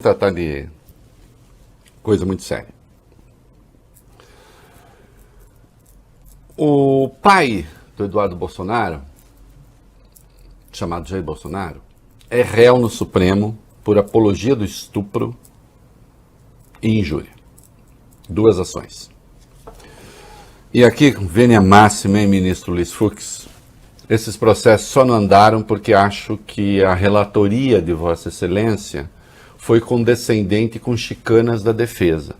Tratar de coisa muito séria. O pai do Eduardo Bolsonaro, chamado Jair Bolsonaro, é réu no Supremo por apologia do estupro e injúria. 2 ações. E aqui, vênia máxima, hein, ministro Luiz Fux? Esses processos só não andaram porque acho que a relatoria de Vossa Excelência foi condescendente com chicanas da defesa,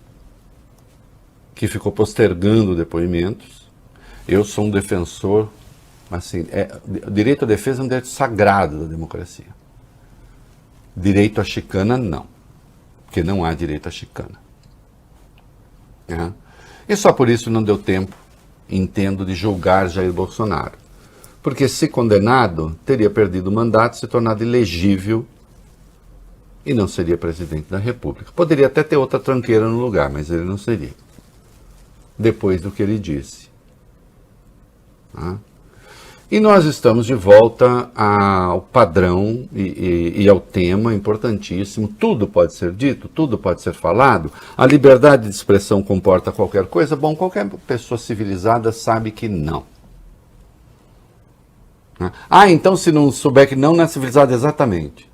que ficou postergando depoimentos. Eu sou um defensor, assim, direito à defesa é um direito sagrado da democracia. Direito à chicana, não, porque não há direito à chicana. E só por isso não deu tempo, entendo, de julgar Jair Bolsonaro. Porque se condenado, teria perdido o mandato, se tornado ilegível e não seria presidente da República. Poderia até ter outra tranqueira no lugar, mas ele não seria. Depois do que ele disse. E nós estamos de volta ao padrão e ao tema importantíssimo. Tudo pode ser dito, tudo pode ser falado. A liberdade de expressão comporta qualquer coisa? Bom, qualquer pessoa civilizada sabe que não. Então se não souber que não é civilizado exatamente.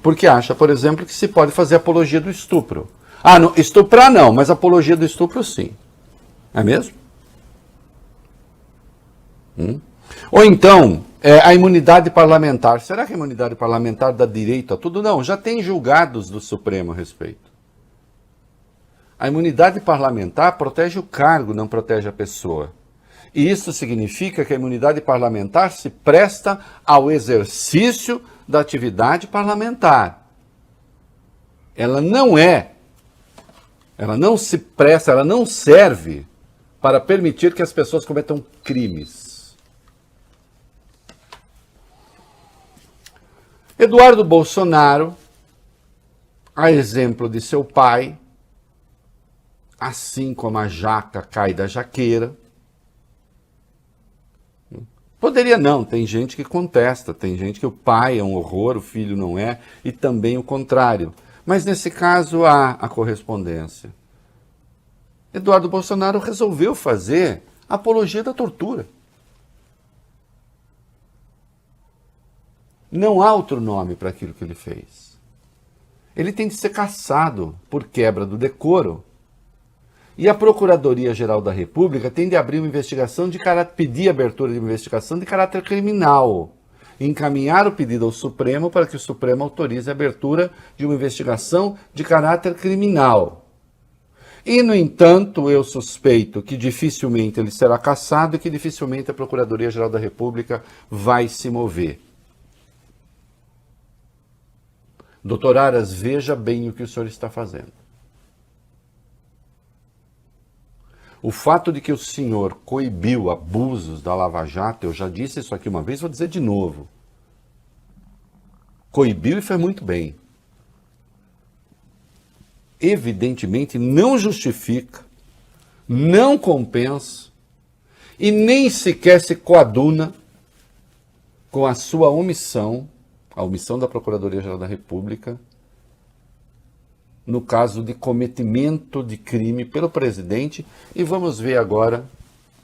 Porque acha, por exemplo, que se pode fazer apologia do estupro. Não, estuprar não, mas apologia do estupro sim. É mesmo? Ou então, a imunidade parlamentar. Será que a imunidade parlamentar dá direito a tudo? Não, já tem julgados do Supremo a respeito. A imunidade parlamentar protege o cargo, não protege a pessoa. E isso significa que a imunidade parlamentar se presta ao exercício da atividade parlamentar. Ela não se presta, ela não serve para permitir que as pessoas cometam crimes. Eduardo Bolsonaro, a exemplo de seu pai, assim como a jaca cai da jaqueira, poderia não, tem gente que contesta, tem gente que o pai é um horror, o filho não é, e também o contrário. Mas nesse caso há a correspondência. Eduardo Bolsonaro resolveu fazer apologia da tortura. Não há outro nome para aquilo que ele fez. Ele tem de ser cassado por quebra do decoro. E a Procuradoria-Geral da República tem de abrir uma investigação pedir abertura de uma investigação de caráter criminal. Encaminhar o pedido ao Supremo para que o Supremo autorize a abertura de uma investigação de caráter criminal. E, no entanto, eu suspeito que dificilmente ele será cassado e que dificilmente a Procuradoria-Geral da República vai se mover. Doutor Aras, veja bem o que o senhor está fazendo. O fato de que o senhor coibiu abusos da Lava Jato, eu já disse isso aqui uma vez, vou dizer de novo. Coibiu e fez muito bem. Evidentemente não justifica, não compensa e nem sequer se coaduna com a sua omissão, a omissão da Procuradoria-Geral da República, no caso de cometimento de crime pelo presidente, e vamos ver agora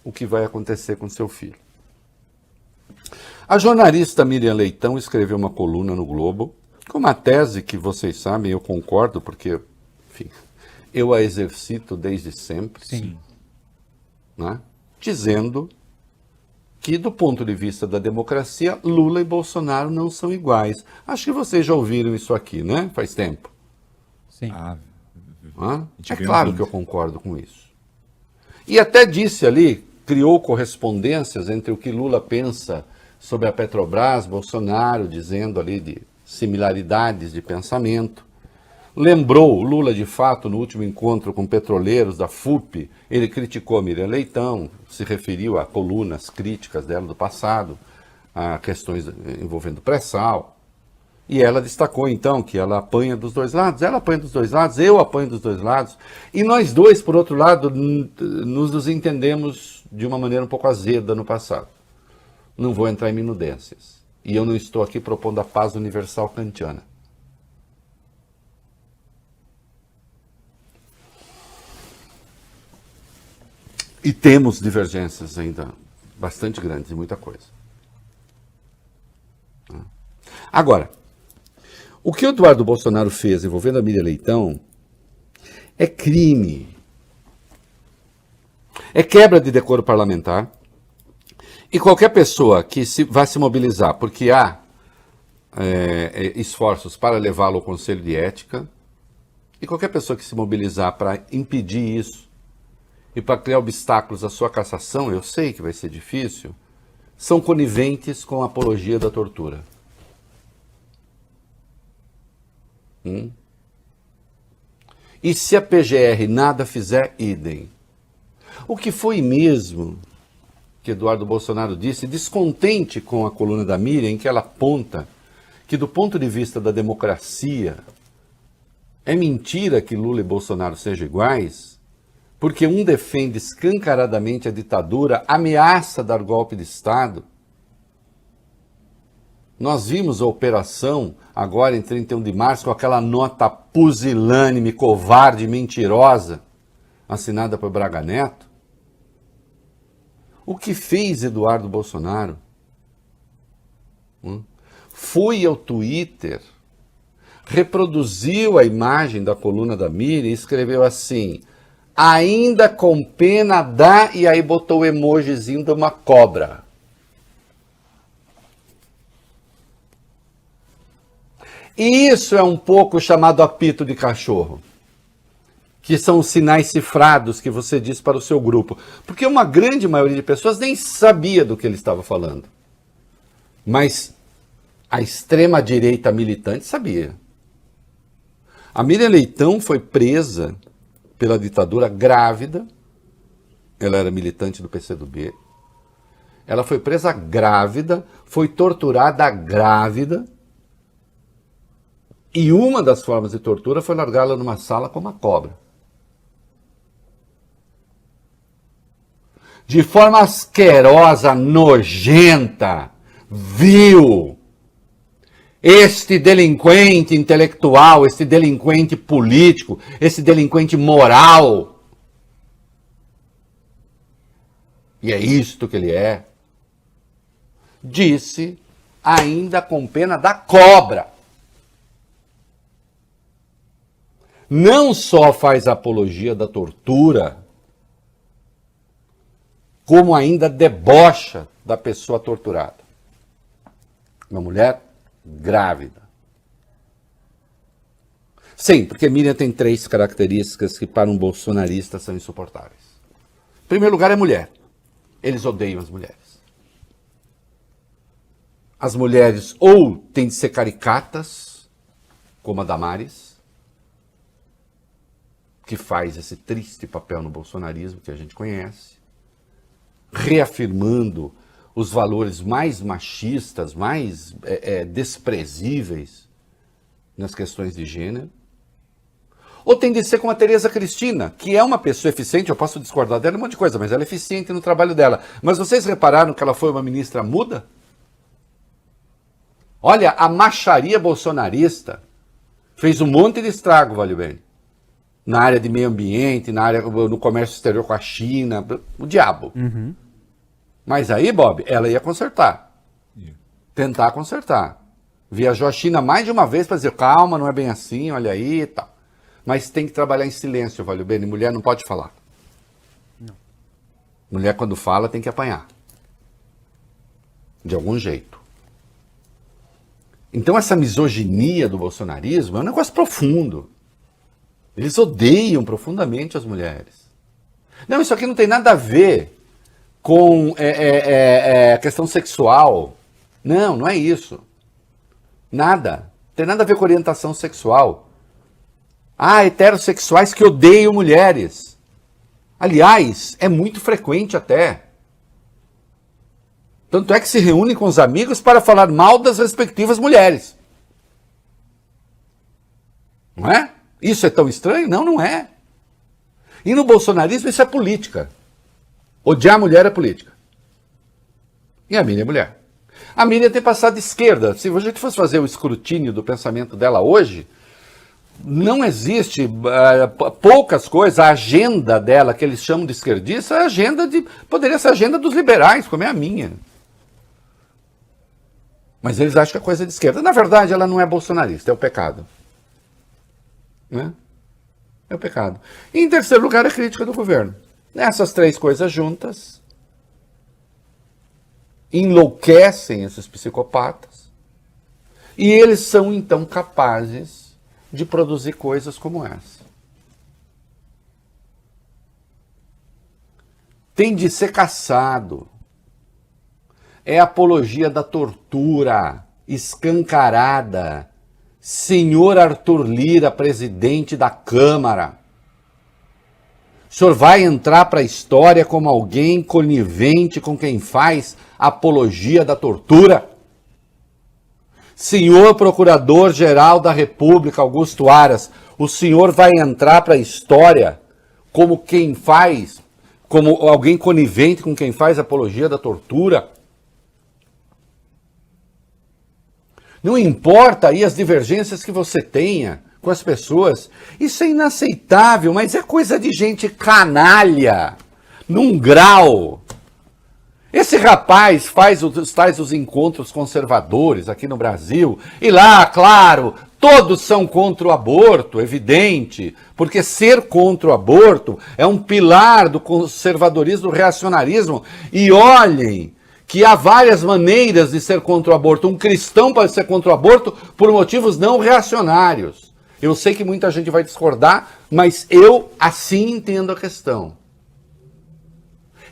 o que vai acontecer com seu filho. A jornalista Miriam Leitão escreveu uma coluna no Globo, com uma tese que vocês sabem, eu concordo, porque, enfim, eu a exercito desde sempre, Sim. Dizendo que, do ponto de vista da democracia, Lula e Bolsonaro não são iguais. Acho que vocês já ouviram isso aqui, né? Faz tempo. Sim. É claro que eu concordo com isso. E até disse ali, criou correspondências entre o que Lula pensa sobre a Petrobras, Bolsonaro, dizendo ali de similaridades de pensamento. Lembrou Lula, de fato, no último encontro com petroleiros da FUP, ele criticou Miriam Leitão, se referiu a colunas críticas dela do passado, a questões envolvendo pré-sal. E ela destacou, então, que ela apanha dos dois lados. Ela apanha dos dois lados, eu apanho dos dois lados. E nós dois, por outro lado, nos entendemos de uma maneira um pouco azeda no passado. Não vou entrar em minudências. E eu não estou aqui propondo a paz universal kantiana. E temos divergências ainda bastante grandes em muita coisa. Agora, o que o Eduardo Bolsonaro fez envolvendo a Miriam Leitão é crime. É quebra de decoro parlamentar. E qualquer pessoa que vai se mobilizar porque há esforços para levá-lo ao Conselho de Ética, e qualquer pessoa que se mobilizar para impedir isso e para criar obstáculos à sua cassação, eu sei que vai ser difícil, são coniventes com a apologia da tortura. E se a PGR nada fizer, idem. O que foi mesmo que Eduardo Bolsonaro disse, descontente com a coluna da Miriam, em que ela aponta que, do ponto de vista da democracia, é mentira que Lula e Bolsonaro sejam iguais, porque um defende escancaradamente a ditadura, ameaça dar golpe de Estado. Nós vimos a operação, agora em 31 de março, com aquela nota pusilânime, covarde, mentirosa, assinada por Braga Neto. O que fez Eduardo Bolsonaro? Foi ao Twitter, reproduziu a imagem da coluna da Miriam e escreveu assim, ainda com pena dá, e aí botou o emojizinho de uma cobra. E isso é um pouco chamado apito de cachorro, que são os sinais cifrados que você diz para o seu grupo. Porque uma grande maioria de pessoas nem sabia do que ele estava falando. Mas a extrema-direita militante sabia. A Miriam Leitão foi presa pela ditadura grávida. Ela era militante do PCdoB. Ela foi presa grávida, foi torturada grávida. E uma das formas de tortura foi largá-la numa sala com uma cobra. De forma asquerosa, nojenta, vil. Este delinquente intelectual, este delinquente político, esse delinquente moral. E é isto que ele é. Disse, ainda com pena da cobra. Não só faz apologia da tortura, como ainda debocha da pessoa torturada. Uma mulher grávida. Sim, porque Miriam tem 3 características que para um bolsonarista são insuportáveis. Em primeiro lugar, é mulher. Eles odeiam as mulheres. As mulheres ou têm de ser caricatas, como a Damares, que faz esse triste papel no bolsonarismo que a gente conhece, reafirmando os valores mais machistas, mais desprezíveis nas questões de gênero. Ou tem de ser como a Tereza Cristina, que é uma pessoa eficiente, eu posso discordar dela um monte de coisa, mas ela é eficiente no trabalho dela. Mas vocês repararam que ela foi uma ministra muda? Olha, a macharia bolsonarista fez um monte de estrago, valeu bem. Na área de meio ambiente, no comércio exterior com a China, o diabo. Uhum. Mas aí, Bob, ela ia consertar. Tentar consertar. Viajou à China mais de uma vez para dizer, calma, não é bem assim, olha aí e tal. Mas tem que trabalhar em silêncio, valeu bem. Mulher não pode falar. Não. Mulher, quando fala, tem que apanhar. De algum jeito. Então, essa misoginia do bolsonarismo é um negócio profundo. Eles odeiam profundamente as mulheres. Não, isso aqui não tem nada a ver com questão sexual. Não, não é isso. Nada. Tem nada a ver com orientação sexual. Ah, heterossexuais que odeiam mulheres. Aliás, é muito frequente até. Tanto é que se reúnem com os amigos para falar mal das respectivas mulheres. Não é? Isso é tão estranho? Não, não é. E no bolsonarismo isso é política. Odiar a mulher é política. E a Miriam é mulher. A Miriam tem passado de esquerda. Se a gente fosse fazer o escrutínio do pensamento dela hoje, não existe poucas coisas. A agenda dela, que eles chamam de esquerdista, é a agenda poderia ser a agenda dos liberais, como é a minha. Mas eles acham que é coisa de esquerda. Na verdade, ela não é bolsonarista, é o pecado. Né? É o pecado. E em terceiro lugar, a crítica do governo. Essas três coisas juntas enlouquecem esses psicopatas e eles são então capazes de produzir coisas como essa. Tem de ser caçado. É apologia da tortura escancarada. Senhor Arthur Lira, presidente da Câmara. O senhor vai entrar para a história como alguém conivente com quem faz apologia da tortura? Senhor Procurador-Geral da República, Augusto Aras, o senhor vai entrar para a história como quem faz, como alguém conivente com quem faz apologia da tortura? Não importa aí as divergências que você tenha com as pessoas, isso é inaceitável, mas é coisa de gente canalha, num grau. Esse rapaz faz os encontros conservadores aqui no Brasil, e lá, claro, todos são contra o aborto, evidente, porque ser contra o aborto é um pilar do conservadorismo, do reacionarismo, e olhem que há várias maneiras de ser contra o aborto. Um cristão pode ser contra o aborto por motivos não reacionários. Eu sei que muita gente vai discordar, mas eu assim entendo a questão.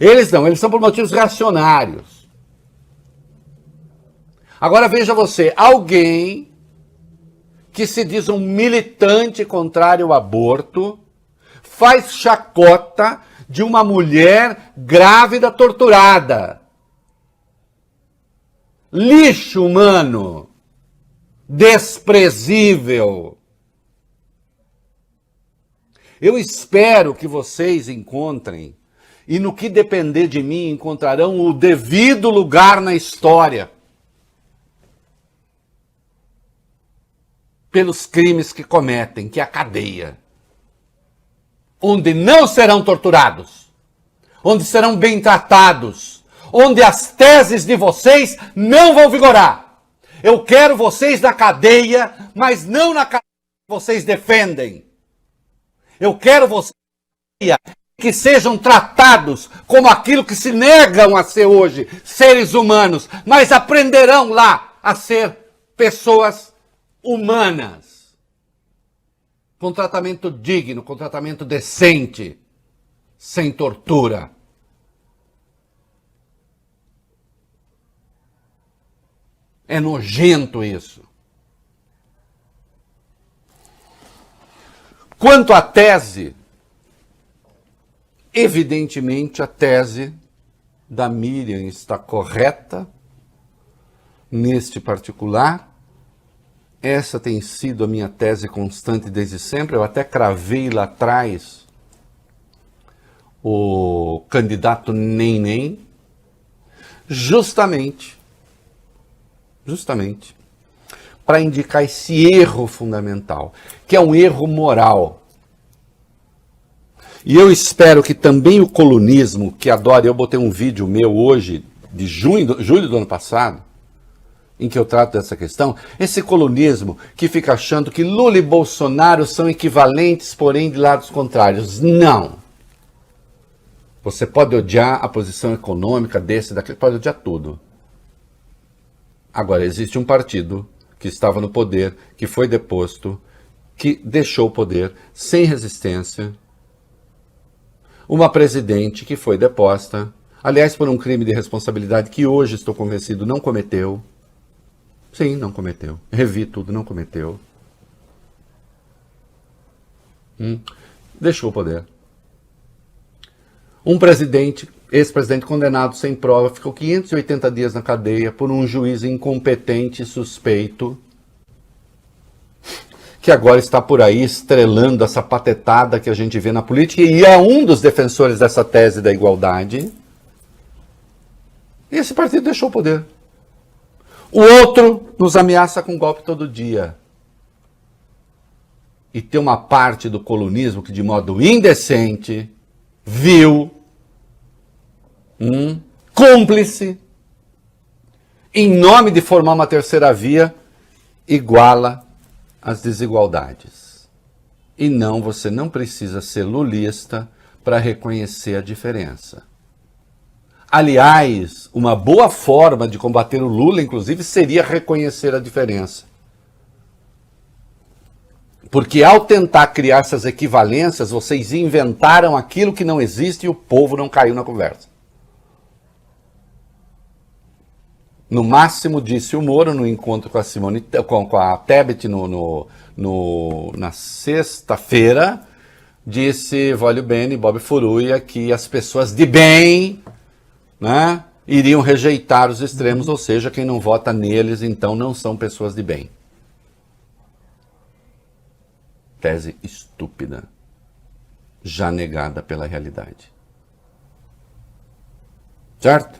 Eles não, eles são por motivos reacionários. Agora veja você, alguém que se diz um militante contrário ao aborto faz chacota de uma mulher grávida torturada. Lixo humano, desprezível. Eu espero que vocês encontrem, e no que depender de mim, encontrarão o devido lugar na história pelos crimes que cometem, que é a cadeia, onde não serão torturados, onde serão bem tratados, onde as teses de vocês não vão vigorar. Eu quero vocês na cadeia, mas não na cadeia que vocês defendem. Eu quero vocês que sejam tratados como aquilo que se negam a ser hoje, seres humanos, mas aprenderão lá a ser pessoas humanas, com tratamento digno, com tratamento decente, sem tortura. É nojento isso. Quanto à tese, evidentemente a tese da Miriam está correta neste particular. Essa tem sido a minha tese constante desde sempre. Eu até cravei lá atrás o candidato Nem, justamente para indicar esse erro fundamental, que é um erro moral. E eu espero que também o colunismo, que adora, eu botei um vídeo meu hoje, de julho do ano passado, em que eu trato dessa questão, esse colunismo que fica achando que Lula e Bolsonaro são equivalentes, porém de lados contrários. Não. Você pode odiar a posição econômica desse, daquele, pode odiar tudo. Agora, existe um partido que estava no poder, que foi deposto, que deixou o poder sem resistência. Uma presidente que foi deposta, aliás, por um crime de responsabilidade que hoje, estou convencido, não cometeu. Sim, não cometeu. Revi tudo, não cometeu. Deixou o poder. Um presidente, ex-presidente condenado sem prova, ficou 580 dias na cadeia por um juiz incompetente e suspeito, que agora está por aí estrelando essa patetada que a gente vê na política, e é um dos defensores dessa tese da igualdade. E esse partido deixou o poder. O outro nos ameaça com golpe todo dia. E tem uma parte do colunismo que, de modo indecente, vil, cúmplice, em nome de formar uma terceira via, iguala as desigualdades. E não, você não precisa ser lulista para reconhecer a diferença. Aliás, uma boa forma de combater o Lula, inclusive, seria reconhecer a diferença. Porque ao tentar criar essas equivalências, vocês inventaram aquilo que não existe e o povo não caiu na conversa. No máximo, disse o Moro no encontro com a Simone, com a Tebet na sexta-feira, disse Voglio Bene, Bob Furuia, que as pessoas de bem, né, iriam rejeitar os extremos, ou seja, quem não vota neles, então, não são pessoas de bem. Tese estúpida, já negada pela realidade. Certo?